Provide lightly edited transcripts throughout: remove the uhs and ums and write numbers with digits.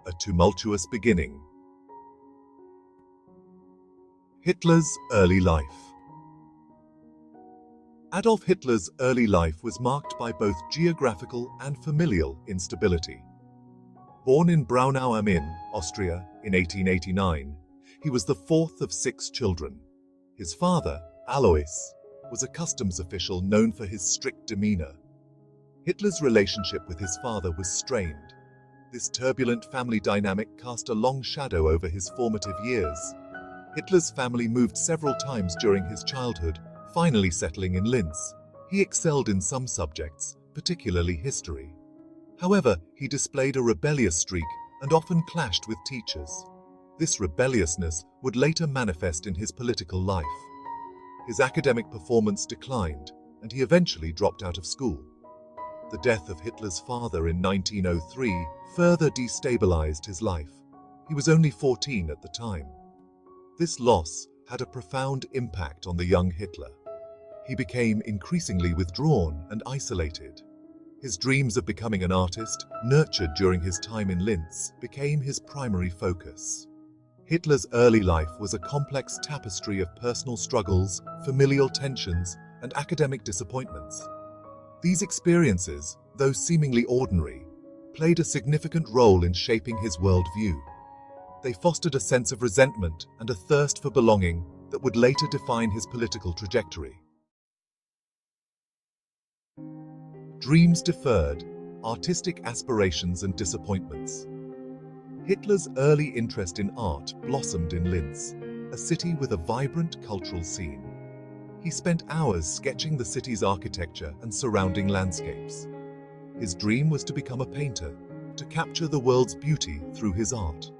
A tumultuous beginning. Hitler's early life. Adolf Hitler's early life was marked by both geographical and familial instability. Born in Braunau am Inn, Austria, in 1889, he was the fourth of 6 children. His father, Alois, was a customs official known for his strict demeanor. Hitler's relationship with his father was strained. This turbulent family dynamic cast a long shadow over his formative years. Hitler's family moved several times during his childhood, finally settling in Linz. He excelled in some subjects, particularly history. However, he displayed a rebellious streak and often clashed with teachers. This rebelliousness would later manifest in his political life. His academic performance declined, and he eventually dropped out of school. The death of Hitler's father in 1903 further destabilized his life. He was only 14 at the time. This loss had a profound impact on the young Hitler. He became increasingly withdrawn and isolated. His dreams of becoming an artist, nurtured during his time in Linz, became his primary focus. Hitler's early life was a complex tapestry of personal struggles, familial tensions, and academic disappointments. These experiences, though seemingly ordinary, played a significant role in shaping his worldview. They fostered a sense of resentment and a thirst for belonging that would later define his political trajectory. Dreams deferred, artistic aspirations and disappointments. Hitler's early interest in art blossomed in Linz, a city with a vibrant cultural scene. He spent hours sketching the city's architecture and surrounding landscapes. His dream was to become a painter, to capture the world's beauty through his art.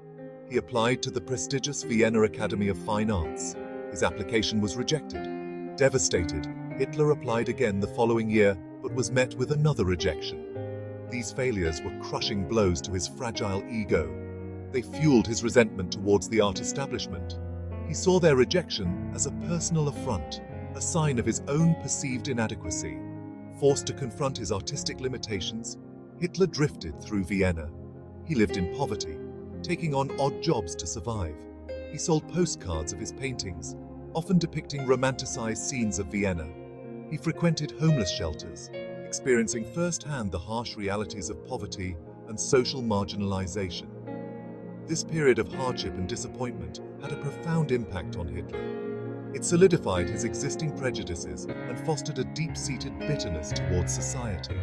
He applied to the prestigious Vienna Academy of Fine Arts. His application was rejected. Devastated, Hitler applied again the following year, but was met with another rejection. These failures were crushing blows to his fragile ego. They fueled his resentment towards the art establishment. He saw their rejection as a personal affront, a sign of his own perceived inadequacy. Forced to confront his artistic limitations, Hitler drifted through Vienna. He lived in poverty, taking on odd jobs to survive. He sold postcards of his paintings, often depicting romanticized scenes of Vienna. He frequented homeless shelters, experiencing firsthand the harsh realities of poverty and social marginalization. This period of hardship and disappointment had a profound impact on Hitler. It solidified his existing prejudices and fostered a deep-seated bitterness towards society.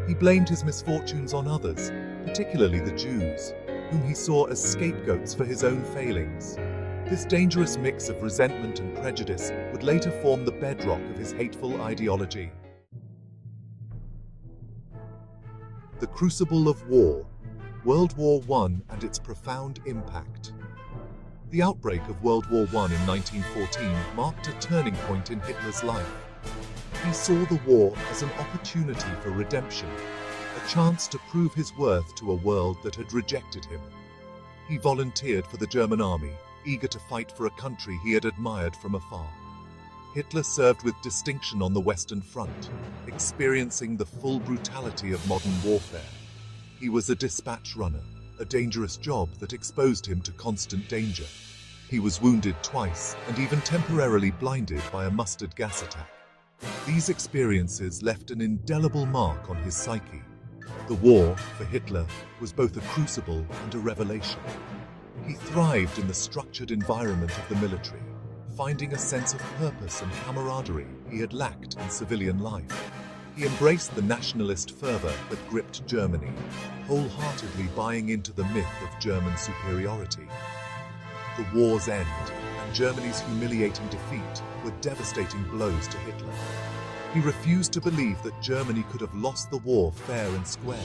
He blamed his misfortunes on others, particularly the Jews, whom he saw as scapegoats for his own failings. This dangerous mix of resentment and prejudice would later form the bedrock of his hateful ideology. The Crucible of War, World War I and its profound impact. The outbreak of World War I in 1914 marked a turning point in Hitler's life. He saw the war as an opportunity for redemption, a chance to prove his worth to a world that had rejected him. He volunteered for the German army, eager to fight for a country he had admired from afar. Hitler served with distinction on the Western Front, experiencing the full brutality of modern warfare. He was a dispatch runner, a dangerous job that exposed him to constant danger. He was wounded twice and even temporarily blinded by a mustard gas attack. These experiences left an indelible mark on his psyche. The war, for Hitler, was both a crucible and a revelation. He thrived in the structured environment of the military, finding a sense of purpose and camaraderie he had lacked in civilian life. He embraced the nationalist fervor that gripped Germany, wholeheartedly buying into the myth of German superiority. The war's end and Germany's humiliating defeat were devastating blows to Hitler. He refused to believe that Germany could have lost the war fair and square.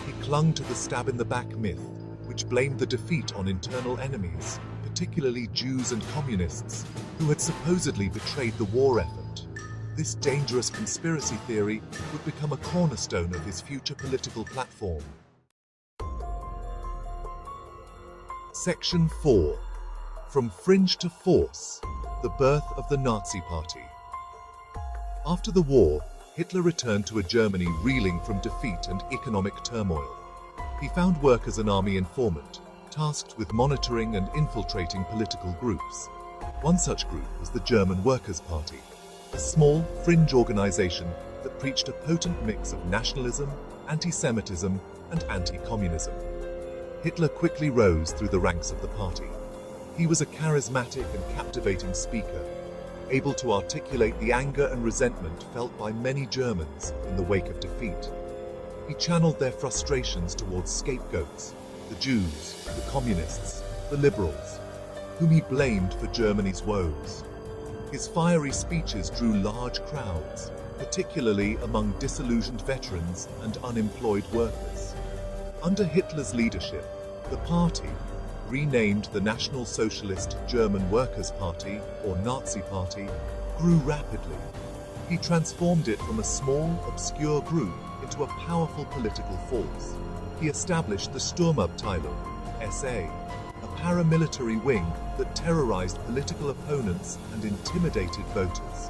He clung to the stab-in-the-back myth, which blamed the defeat on internal enemies, particularly Jews and communists, who had supposedly betrayed the war effort. This dangerous conspiracy theory would become a cornerstone of his future political platform. Section 4. From Fringe to Force, the birth of the Nazi Party. After the war, Hitler returned to a Germany reeling from defeat and economic turmoil. He found work as an army informant, tasked with monitoring and infiltrating political groups. One such group was the German Workers' Party, a small, fringe organization that preached a potent mix of nationalism, anti-Semitism, and anti-communism. Hitler quickly rose through the ranks of the party. He was a charismatic and captivating speaker, able to articulate the anger and resentment felt by many Germans in the wake of defeat. He channeled their frustrations towards scapegoats, the Jews, the communists, the liberals, whom he blamed for Germany's woes. His fiery speeches drew large crowds, particularly among disillusioned veterans and unemployed workers. Under Hitler's leadership, the party, renamed the National Socialist German Workers' Party, or Nazi Party, grew rapidly. He transformed it from a small, obscure group into a powerful political force. He established the Sturmabteilung, SA, a paramilitary wing that terrorized political opponents and intimidated voters.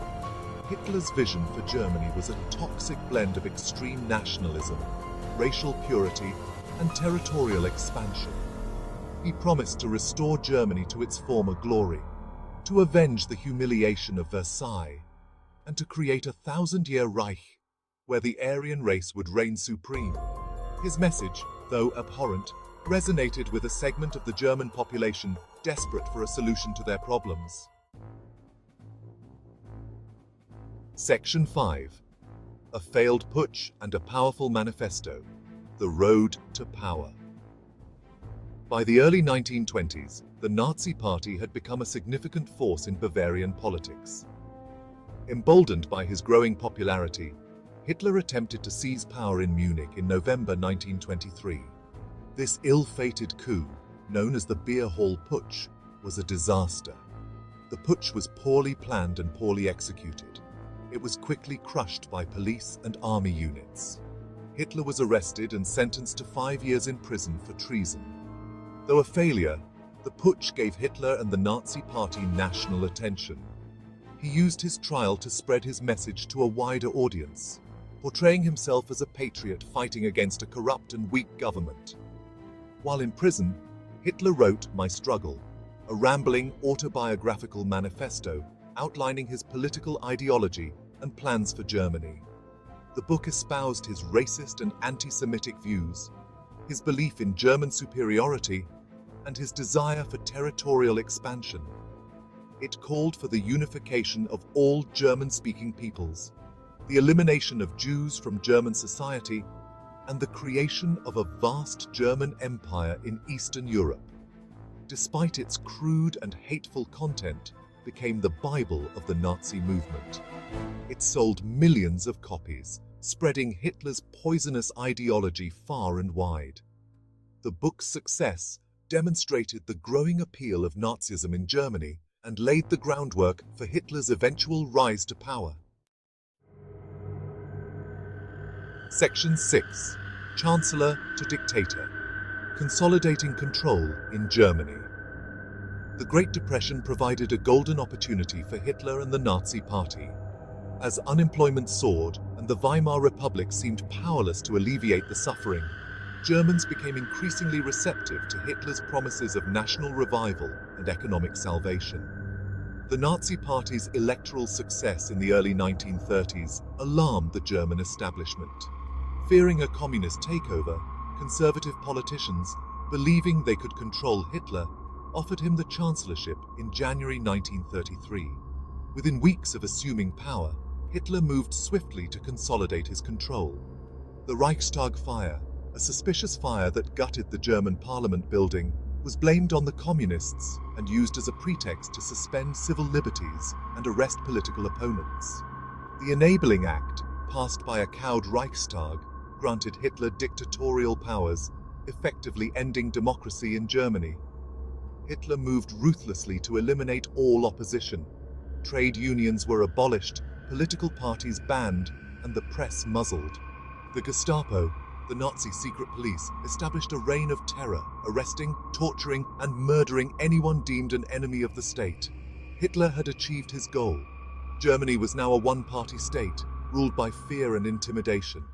Hitler's vision for Germany was a toxic blend of extreme nationalism, racial purity, and territorial expansion. He promised to restore Germany to its former glory, to avenge the humiliation of Versailles, and to create a 1,000-year Reich where the Aryan race would reign supreme. His message, though abhorrent, resonated with a segment of the German population desperate for a solution to their problems. Section 5. A failed putsch and a powerful manifesto. The road to power. By the early 1920s, the Nazi Party had become a significant force in Bavarian politics. Emboldened by his growing popularity, Hitler attempted to seize power in Munich in November 1923. This ill-fated coup, known as the Beer Hall Putsch, was a disaster. The putsch was poorly planned and poorly executed. It was quickly crushed by police and army units. Hitler was arrested and sentenced to 5 years in prison for treason. Though a failure, the putsch gave Hitler and the Nazi Party national attention. He used his trial to spread his message to a wider audience, portraying himself as a patriot fighting against a corrupt and weak government. While in prison, Hitler wrote My Struggle, a rambling autobiographical manifesto outlining his political ideology and plans for Germany. The book espoused his racist and anti-Semitic views, his belief in German superiority, and his desire for territorial expansion. It called for the unification of all German-speaking peoples, the elimination of Jews from German society, and the creation of a vast German empire in Eastern Europe. Despite its crude and hateful content, became the Bible of the Nazi movement. It sold millions of copies, spreading Hitler's poisonous ideology far and wide. The book's success demonstrated the growing appeal of Nazism in Germany and laid the groundwork for Hitler's eventual rise to power. Section 6. Chancellor to Dictator. Consolidating control in Germany. The Great Depression provided a golden opportunity for Hitler and the Nazi Party. As unemployment soared and the Weimar Republic seemed powerless to alleviate the suffering, Germans became increasingly receptive to Hitler's promises of national revival and economic salvation. The Nazi Party's electoral success in the early 1930s alarmed the German establishment. Fearing a communist takeover, conservative politicians, believing they could control Hitler, offered him the chancellorship in January 1933. Within weeks of assuming power, Hitler moved swiftly to consolidate his control. The Reichstag fire, a suspicious fire that gutted the German parliament building, was blamed on the communists and used as a pretext to suspend civil liberties and arrest political opponents. The Enabling Act, passed by a cowed Reichstag, granted Hitler dictatorial powers, effectively ending democracy in Germany. Hitler moved ruthlessly to eliminate all opposition. Trade unions were abolished, political parties banned, and the press muzzled. The Gestapo, the Nazi secret police, established a reign of terror, arresting, torturing, and murdering anyone deemed an enemy of the state. Hitler had achieved his goal. Germany was now a one-party state, ruled by fear and intimidation.